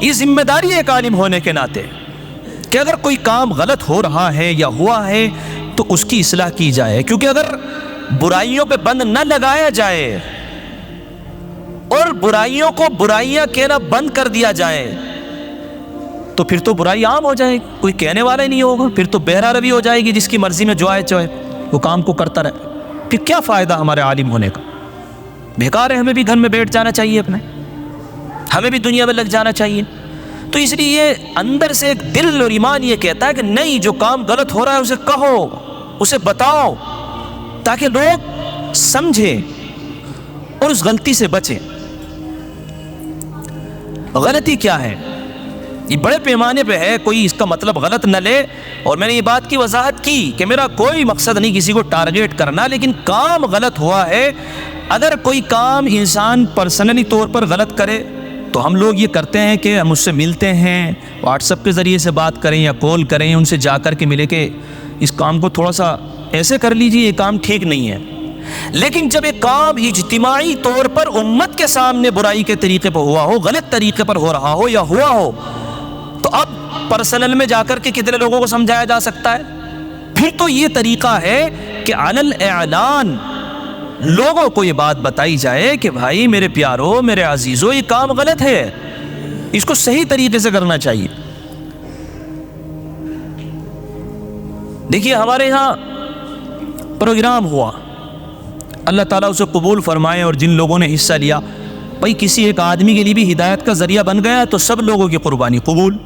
یہ ذمہ داری ہے ایک عالم ہونے کے ناطے کہ اگر کوئی کام غلط ہو رہا ہے یا ہوا ہے تو اس کی اصلاح کی جائے، کیونکہ اگر برائیوں پہ بند نہ لگایا جائے اور برائیوں کو برائیاں کہنا بند کر دیا جائے تو پھر تو برائی عام ہو جائے، کوئی کہنے والا ہی نہیں ہوگا، پھر تو بہرہ روی ہو جائے گی، جس کی مرضی میں جو آئے چوئے وہ کام کو کرتا رہے، پھر کیا فائدہ ہمارے عالم ہونے کا؟ بیکار ہے، ہمیں بھی گھر میں بیٹھ جانا چاہیے، اپنے ہمیں بھی دنیا میں لگ جانا چاہیے۔ تو اس لیے اندر سے ایک دل اور ایمان یہ کہتا ہے کہ نہیں، جو کام غلط ہو رہا ہے اسے کہو، اسے بتاؤ، تاکہ لوگ سمجھیں اور اس غلطی سے بچیں۔ غلطی کیا ہے؟ یہ بڑے پیمانے پہ ہے، کوئی اس کا مطلب غلط نہ لے، اور میں نے یہ بات کی وضاحت کی کہ میرا کوئی مقصد نہیں کسی کو ٹارگیٹ کرنا، لیکن کام غلط ہوا ہے۔ اگر کوئی کام انسان پرسنلی طور پر غلط کرے تو ہم لوگ یہ کرتے ہیں کہ ہم اس سے ملتے ہیں، واٹس ایپ کے ذریعے سے بات کریں یا کال کریں، ان سے جا کر کے ملے کہ اس کام کو تھوڑا سا ایسے کر لیجیے، یہ کام ٹھیک نہیں ہے۔ لیکن جب ایک کام اجتماعی طور پر امت کے سامنے برائی کے طریقے پر ہوا ہو، غلط طریقے پر ہو رہا ہو یا ہوا ہو، تو اب پرسنل میں جا کر کے کتنے لوگوں کو سمجھایا جا سکتا ہے؟ پھر تو یہ طریقہ ہے کہ علی الاعلان لوگوں کو یہ بات بتائی جائے کہ بھائی میرے پیارو، میرے عزیزو، یہ کام غلط ہے، اس کو صحیح طریقے سے کرنا چاہیے۔ دیکھیے ہمارے یہاں پروگرام ہوا، اللہ تعالیٰ اسے قبول فرمائے، اور جن لوگوں نے حصہ لیا، بھائی کسی ایک آدمی کے لیے بھی ہدایت کا ذریعہ بن گیا تو سب لوگوں کی قربانی قبول۔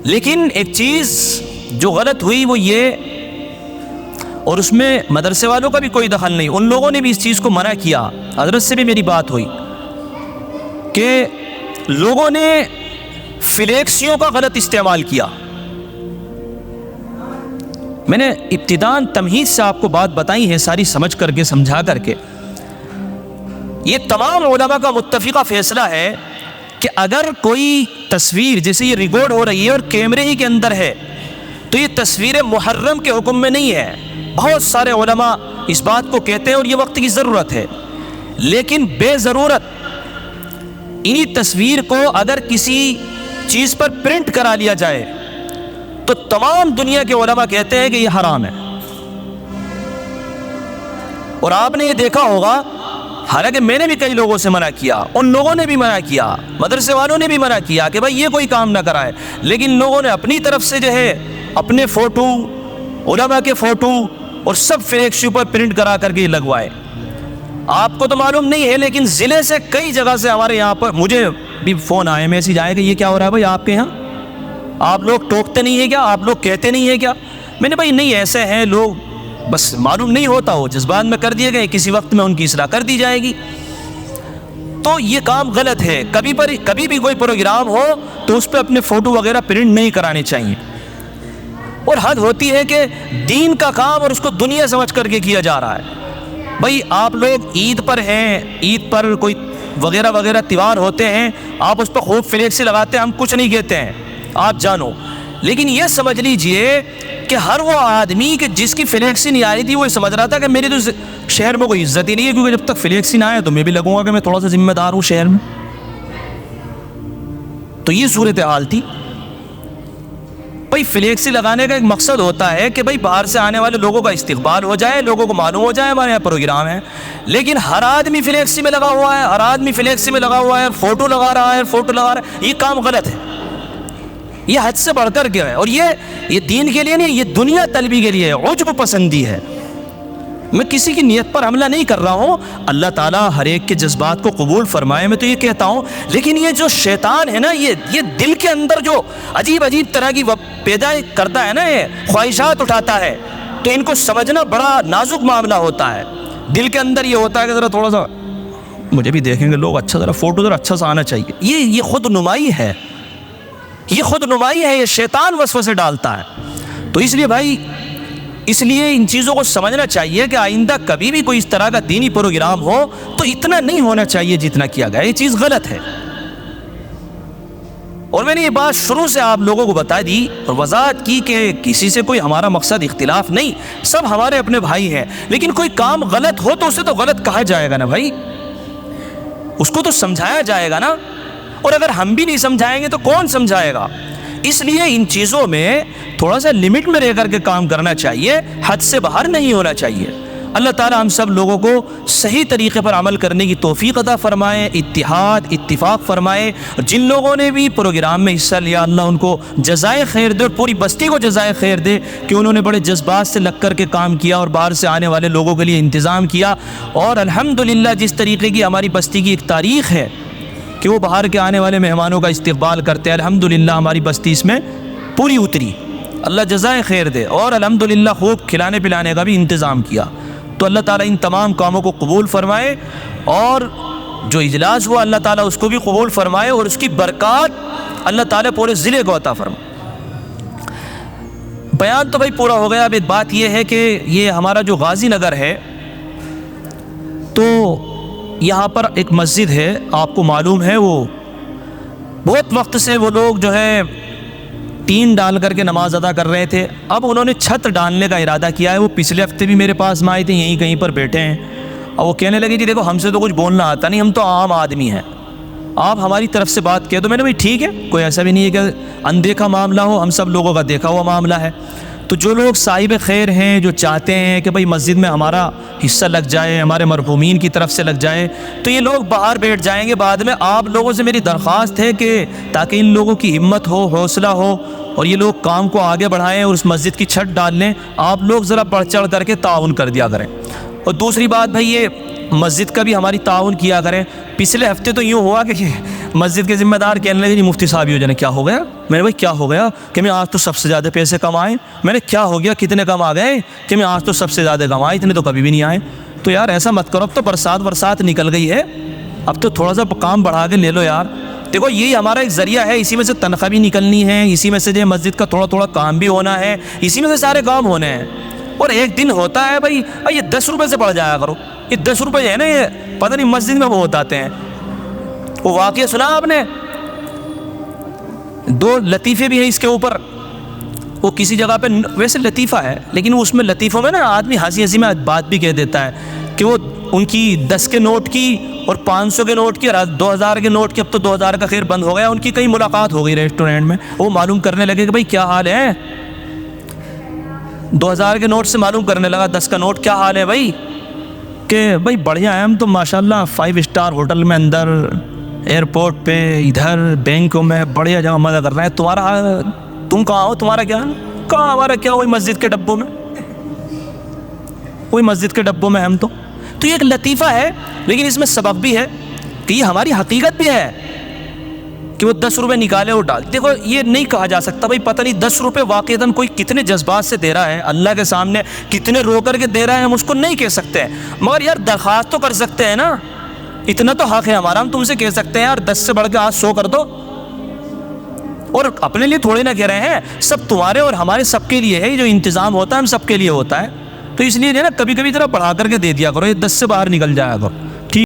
لیکن ایک چیز جو غلط ہوئی وہ یہ، اور اس میں مدرسے والوں کا بھی کوئی دخل نہیں، ان لوگوں نے بھی اس چیز کو منع کیا، حضرت سے بھی میری بات ہوئی کہ لوگوں نے فلیکسیوں کا غلط استعمال کیا۔ میں نے ابتداءً تمہید سے آپ کو بات بتائی ہے، ساری سمجھ کر کے، سمجھا کر کے۔ یہ تمام علماء کا متفقہ فیصلہ ہے کہ اگر کوئی تصویر جیسے یہ ریکارڈ ہو رہی ہے اور کیمرے ہی کے اندر ہے تو یہ تصویر محرم کے حکم میں نہیں ہے۔ بہت سارے علماء اس بات کو کہتے ہیں اور یہ وقت کی ضرورت ہے، لیکن بے ضرورت انہی تصویر کو اگر کسی چیز پر پرنٹ کرا لیا جائے تو تمام دنیا کے علماء کہتے ہیں کہ یہ حرام ہے۔ اور آپ نے یہ دیکھا ہوگا، حالانکہ میں نے بھی کئی لوگوں سے منع کیا، ان لوگوں نے بھی منع کیا، مدرسے والوں نے بھی منع کیا کہ بھائی یہ کوئی کام نہ کرائے، لیکن لوگوں نے اپنی طرف سے جو ہے اپنے فوٹو، علماء کے فوٹو اور سب فلیکس پر پرنٹ کرا کر کے لگوائے۔ آپ کو تو معلوم نہیں ہے، لیکن ضلع سے کئی جگہ سے ہمارے یہاں پر مجھے بھی فون آئے، میسیج آئے کہ یہ کیا ہو رہا ہے بھائی آپ کے یہاں، آپ لوگ ٹوکتے نہیں ہیں کیا، آپ لوگ کہتے نہیں ہیں کیا؟ میں نے بھائی نہیں، ایسے ہیں لوگ، بس معلوم نہیں ہوتا، ہو جذبات میں کر دیے گئے، کسی وقت میں ان کی اصلاح کر دی جائے گی۔ تو یہ کام غلط ہے، کبھی بھی کوئی پروگرام ہو تو اس پہ اپنے فوٹو وغیرہ پرنٹ نہیں کرانے چاہیے۔ اور حد ہوتی ہے کہ دین کا کام اور اس کو دنیا سمجھ کر کے کیا جا رہا ہے۔ بھائی آپ لوگ عید پر ہیں، عید پر کوئی وغیرہ وغیرہ تیوہار ہوتے ہیں، آپ اس پہ خوب فلیکس لگاتے ہیں، ہم کچھ نہیں کہتے ہیں، آپ جانو، لیکن یہ سمجھ لیجئے کہ ہر وہ آدمی کہ جس کی فلیکسی نہیں آ رہی تھی وہ سمجھ رہا تھا کہ میری تو شہر میں کوئی عزت ہی نہیں ہے، کیونکہ جب تک فلیکسی نہ آئے تو میں بھی لگوں گا کہ میں تھوڑا سا ذمہ دار ہوں شہر میں۔ تو یہ صورتحال تھی۔ بھائی فلیکسی لگانے کا ایک مقصد ہوتا ہے کہ بھائی باہر سے آنے والے لوگوں کا استقبال ہو جائے، لوگوں کو معلوم ہو جائے ہمارے یہاں پروگرام ہے، لیکن ہر آدمی فلیکسی میں لگا ہوا ہے، ہر آدمی فلیکسی میں لگا ہوا ہے، فوٹو لگا رہا ہے، فوٹو لگا رہا ہے، یہ کام غلط ہے، یہ حد سے بڑھ کر کے ہے، اور یہ دین کے لیے نہیں، یہ دنیا طلبی کے لیے ہے، عجب پسندی ہے۔ میں کسی کی نیت پر حملہ نہیں کر رہا ہوں، اللہ تعالیٰ ہر ایک کے جذبات کو قبول فرمائے، میں تو یہ کہتا ہوں، لیکن یہ جو شیطان ہے نا، یہ دل کے اندر جو عجیب طرح کی پیدا کرتا ہے نا، یہ خواہشات اٹھاتا ہے، تو ان کو سمجھنا بڑا نازک معاملہ ہوتا ہے۔ دل کے اندر یہ ہوتا ہے کہ ذرا تھوڑا سا مجھے بھی دیکھیں گے لوگ، اچھا ذرا فوٹو ذرا اچھا سا آنا چاہیے، یہ خود نمائی ہے، یہ خود نمائی ہے، یہ شیطان وسوسے ڈالتا ہے۔ تو اس لیے ان چیزوں کو سمجھنا چاہیے کہ آئندہ کبھی بھی کوئی اس طرح کا دینی پروگرام ہو تو اتنا نہیں ہونا چاہیے جتنا کیا گیا، یہ چیز غلط ہے۔ اور میں نے یہ بات شروع سے آپ لوگوں کو بتا دی اور وضاحت کی کہ کسی سے کوئی ہمارا مقصد اختلاف نہیں، سب ہمارے اپنے بھائی ہیں، لیکن کوئی کام غلط ہو تو اسے تو غلط کہا جائے گا نا بھائی، اس کو تو سمجھایا جائے گا نا۔ اور اگر ہم بھی نہیں سمجھائیں گے تو کون سمجھائے گا؟ اس لیے ان چیزوں میں تھوڑا سا لمٹ میں رہ کر کے کام کرنا چاہیے، حد سے باہر نہیں ہونا چاہیے۔ اللہ تعالی ہم سب لوگوں کو صحیح طریقے پر عمل کرنے کی توفیق عطا فرمائے، اتفاق فرمائے۔ جن لوگوں نے بھی پروگرام میں حصہ لیا، اللہ ان کو جزائے خیر دے اور پوری بستی کو جزائے خیر دے کہ انہوں نے بڑے جذبات سے لگ کر کے کام کیا اور باہر سے آنے والے لوگوں کے لیے انتظام کیا۔ اور الحمدللہ جس طریقے کی ہماری بستی کی ایک تاریخ ہے کہ وہ باہر کے آنے والے مہمانوں کا استقبال کرتے ہیں، الحمدللہ ہماری بستی اس میں پوری اتری، اللہ جزائے خیر دے۔ اور الحمدللہ خوب کھلانے پلانے کا بھی انتظام کیا۔ تو اللہ تعالیٰ ان تمام کاموں کو قبول فرمائے، اور جو اجلاس ہوا اللہ تعالیٰ اس کو بھی قبول فرمائے، اور اس کی برکات اللہ تعالیٰ پورے ضلع کو عطا فرمائے۔ بیان تو بھائی پورا ہو گیا۔ اب ایک بات یہ ہے کہ یہ ہمارا جو غازی نگر ہے، تو یہاں پر ایک مسجد ہے، آپ کو معلوم ہے، وہ بہت وقت سے وہ لوگ جو ہے ٹین ڈال کر کے نماز ادا کر رہے تھے۔ اب انہوں نے چھت ڈالنے کا ارادہ کیا ہے۔ وہ پچھلے ہفتے بھی میرے پاس میں آئے تھے، یہیں کہیں پر بیٹھے ہیں، اور وہ کہنے لگے جی دیکھو ہم سے تو کچھ بولنا آتا نہیں، ہم تو عام آدمی ہیں، آپ ہماری طرف سے بات کہہ دو۔ میں نے بھائی ٹھیک ہے، کوئی ایسا بھی نہیں ہے کہ اندیکھا معاملہ ہو، ہم سب لوگوں کا دیکھا ہوا معاملہ ہے۔ تو جو لوگ صاحب خیر ہیں، جو چاہتے ہیں کہ بھائی مسجد میں ہمارا حصہ لگ جائے، ہمارے مرحومین کی طرف سے لگ جائے، تو یہ لوگ باہر بیٹھ جائیں گے بعد میں۔ آپ لوگوں سے میری درخواست ہے کہ تاکہ ان لوگوں کی ہمت ہو، حوصلہ ہو، اور یہ لوگ کام کو آگے بڑھائیں اور اس مسجد کی چھت ڈال لیں، آپ لوگ ذرا بڑھ چڑھ کر کے تعاون کر دیا کریں۔ اور دوسری بات بھائی، یہ مسجد کا بھی ہماری تعاون کیا کریں۔ پچھلے ہفتے تو یوں ہوا کہ مسجد کے ذمہ دار کہنے لگے جی مفتی صاحب یہ جانے کیا ہو گیا؟ میں نے بھائی کیا ہو گیا؟ کہ میں آج تو سب سے زیادہ پیسے کمائے۔ میں نے کیا ہو گیا، کتنے کم آ گئے؟ کہ میں آج تو سب سے زیادہ کمائے، اتنے تو کبھی بھی نہیں آئے۔ تو یار ایسا مت کرو، اب تو برسات نکل گئی ہے، اب تو تھوڑا سا کام بڑھا کے لے لو یار۔ دیکھو یہی ہمارا ایک ذریعہ ہے، اسی میں سے تنخواہ بھی نکلنی ہے، اسی میں سے جو مسجد کا تھوڑا کام بھی ہونا ہے، اسی میں سے سارے کام ہونے ہیں۔ اور ایک دن ہوتا ہے بھائی، یہ 10 روپے سے پڑ جایا کرو، یہ 10 روپے ہے نا، یہ پتہ نہیں مسجد میں بہت آتے ہیں۔ وہ واقعہ سنا آپ نے؟ 2 لطیفے بھی ہیں اس کے اوپر۔ وہ کسی جگہ پہ ویسے لطیفہ ہے، لیکن اس میں لطیفوں میں نا آدمی ہنسی میں بات بھی کہہ دیتا ہے کہ وہ ان کی 10 کے نوٹ کی اور 500 کے نوٹ کی اور 2000 کے نوٹ کی، اب تو 2000 کا خیر بند ہو گیا، ان کی کہیں ملاقات ہو گئی ریسٹورینٹ میں۔ وہ معلوم کرنے لگے کہ بھائی کیا حال ہے، 2000 کے نوٹ سے معلوم کرنے لگا 10 کا نوٹ کیا حال ہے بھائی، کہ بھائی بڑھیا ہے، ہم تو ماشاءاللہ 5 اسٹار ہوٹل میں اندر، ایئرپورٹ پہ، ادھر بینکوں میں بڑھیا جگہ مزہ کر رہے ہیں، تم کہاں ہو، تمہارا کیا ہے؟ کہاں ہمارا کیا، وہی مسجد کے ڈبوں میں، وہی مسجد کے ڈبوں میں ہم تو یہ ایک لطیفہ ہے، لیکن اس میں سبب بھی ہے کہ یہ ہماری حقیقت بھی ہے کہ وہ 10 روپے نکالے اور ڈال۔ دیکھو یہ نہیں کہا جا سکتا بھائی پتہ نہیں 10 روپے واقعتاً کوئی کتنے جذبات سے دے رہا ہے، اللہ کے سامنے کتنے رو کر کے دے رہا ہے، ہم اس کو نہیں کہہ سکتے، مگر یار درخواست تو کر سکتے ہیں نا، اتنا تو حق ہے ہمارا، ہم تم سے کہہ سکتے ہیں یار 10 سے بڑھ کے آج 100 کر دو۔ اور اپنے لیے تھوڑے نہ کہہ رہے ہیں، سب تمہارے اور ہمارے سب کے لیے ہے، یہ جو انتظام ہوتا ہے ہم سب کے لیے ہوتا ہے، تو اس لیے نا کبھی کبھی ذرا بڑھا کر کے دے دیا کرو، یہ 10 سے باہر نکل جایا کرو۔